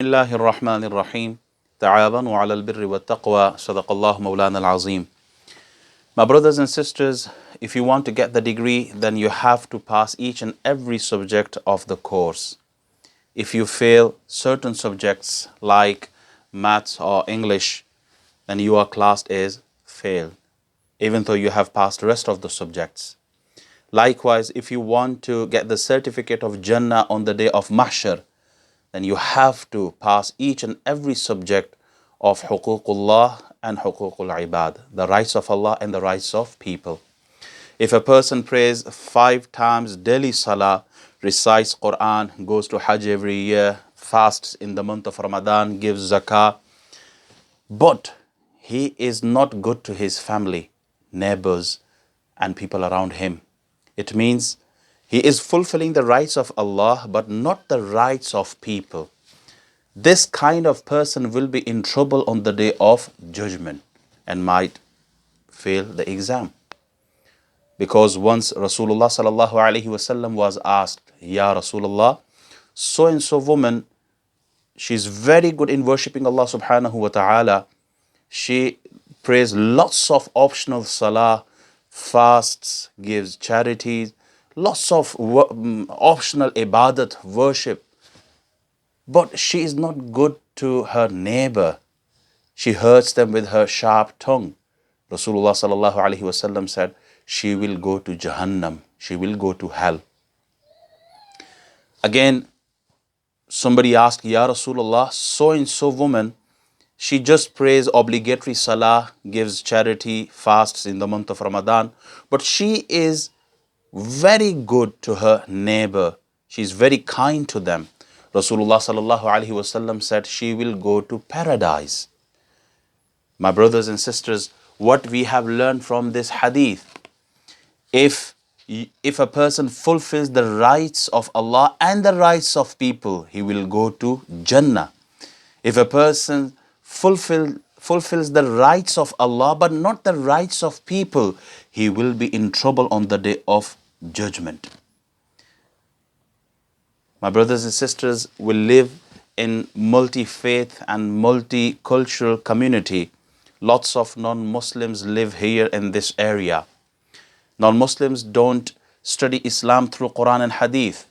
الله الرحمن الرحيم تعاونوا على البر والتقوى صدق الله مولانا العظيم. My brothers and sisters, if you want to get the degree, then you have to pass each and every subject of the course. If you fail certain subjects like maths or English, then you are classed as failed, even though you have passed the rest of the subjects. Likewise, if you want to get the certificate of Jannah on the day of Mahshar, then you have to pass each and every subject of Huququllah and Huququl Ibad, the rights of Allah and the rights of people. If a person prays 5 times daily salah, recites Quran, goes to Hajj every year, fasts in the month of Ramadan, gives zakah, but he is not good to his family, neighbors, and people around him, it means he is fulfilling the rights of Allah but not the rights of people. This kind of person will be in trouble on the day of judgment and might fail the exam. Because once Rasulullah sallallahu alaihi wasallam was asked, Ya Rasulullah, so and so woman, she's very good in worshipping Allah subhanahu wa ta'ala. She prays lots of optional salah, fasts, gives charities, lots of optional ibadat, worship. But she is not good to her neighbor. She hurts them with her sharp tongue. Rasulullah sallallahu alaihi wasallam said, she will go to Jahannam. She will go to hell. Again, somebody asked, Ya Rasulullah, so and so woman, she just prays obligatory salah, gives charity, fasts in the month of Ramadan, but she is very good to her neighbor. She is very kind to them. Rasulullah sallallahu alaihi wasallam said she will go to paradise. My brothers and sisters, what we have learned from this hadith, if a person fulfills the rights of Allah and the rights of people, he will go to Jannah. If a person fulfills the rights of Allah but not the rights of people, he will be in trouble on the day of judgment. My brothers and sisters, we live in multi-faith and multicultural community. Lots of non-Muslims live here in this area. Non-Muslims don't study Islam through Quran and Hadith.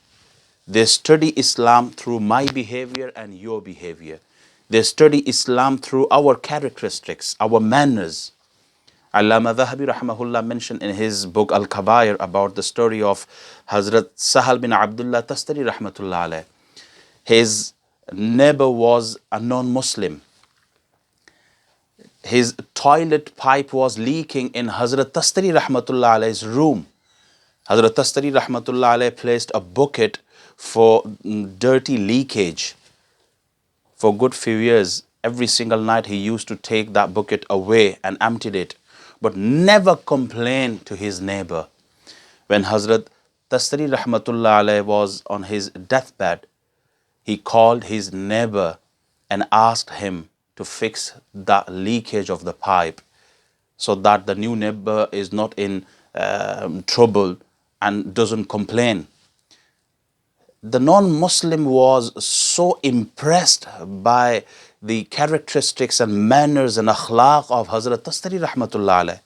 They study Islam through my behavior and your behavior. They study Islam through our characteristics, our manners. Allama Dhahabi rahimahullah mentioned in his book Al-Kabair about the story of Hazrat Sahal bin Abdullah Tastari rahmatullah alayh. His neighbor was a non-Muslim. His toilet pipe was leaking in Hazrat Tastari rahmatullah alayh's room. Hazrat Tastari rahmatullah alayh placed a bucket for dirty leakage. For a good few years, every single night he used to take that bucket away and emptied it, but never complained to his neighbor. When Hazrat Tastari rahmatullah alayh was on his deathbed, he called his neighbor and asked him to fix the leakage of the pipe so that the new neighbor is not in trouble and doesn't complain. The non-Muslim was so impressed by the characteristics and manners and akhlaq of Hazrat Tastari rahmatullah alayh.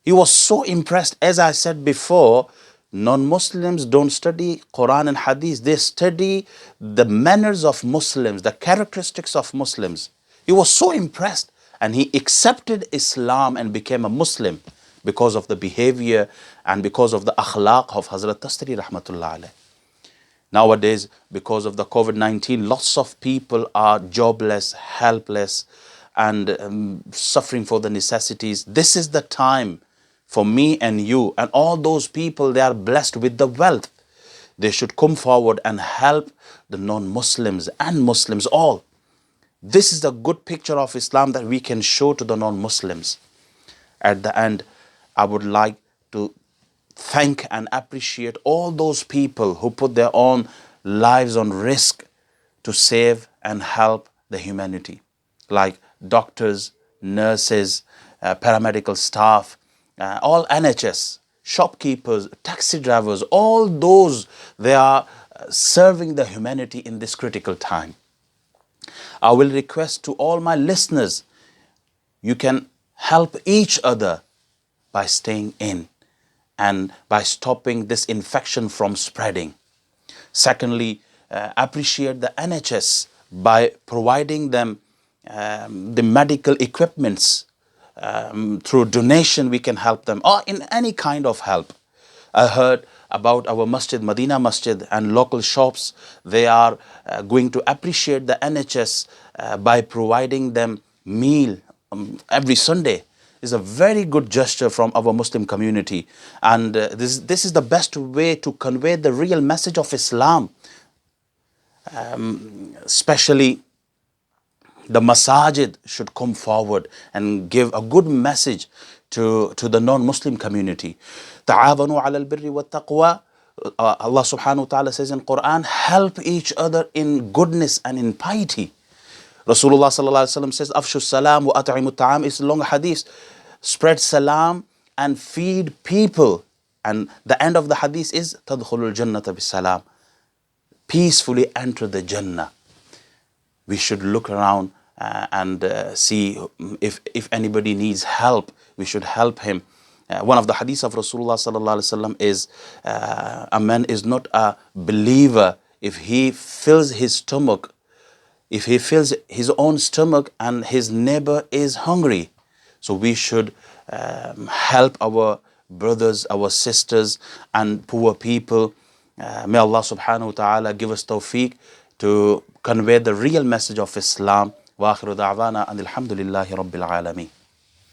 He was so impressed. As I said before, non-Muslims don't study Quran and Hadith. They study the manners of Muslims, the characteristics of Muslims. He was so impressed and he accepted Islam and became a Muslim because of the behavior and because of the akhlaq of Hazrat Tastari rahmatullah alayh. Nowadays, because of the COVID-19, lots of people are jobless, helpless, and suffering for the necessities. This is the time for me and you and all those people, they are blessed with the wealth. They should come forward and help the non-Muslims and Muslims all. This is a good picture of Islam that we can show to the non-Muslims. At the end, I would like to thank and appreciate all those people who put their own lives on risk to save and help the humanity, like doctors, nurses, paramedical staff, all NHS, shopkeepers, taxi drivers, all those, they are serving the humanity in this critical time. I will request to all my listeners, you can help each other by staying in and by stopping this infection from spreading. Secondly, appreciate the NHS by providing them the medical equipments. Through donation, we can help them, or in any kind of help. I heard about our masjid, Medina Masjid, and local shops. They are going to appreciate the NHS by providing them meal every Sunday. Is a very good gesture from our Muslim community, and this is the best way to convey the real message of Islam. Especially the masajid should come forward and give a good message to the non-Muslim community. Ta'awanu ala al-birri wa taqwa. Allah subhanahu wa ta'ala says in Quran, help each other in goodness and in piety. Rasulullah sallallahu alaihi wasallam says, afshu salam wa at'imu ta'am. It's a long hadith. Spread salam and feed people. And the end of the hadith is, tadkhulul jannata bis salam. Peacefully enter the Jannah. We should look around and see if anybody needs help. We should help him. One of the hadiths of Rasulullah sallallahu alaihi wasallam is, a man is not a believer if he fills his stomach, if he fills his own stomach and his neighbor is hungry. So we should help our brothers, our sisters, and poor people. May Allah subhanahu wa ta'ala give us tawfiq to convey the real message of Islam. Wa akhiru da'wana and alhamdulillahi rabbil alameen.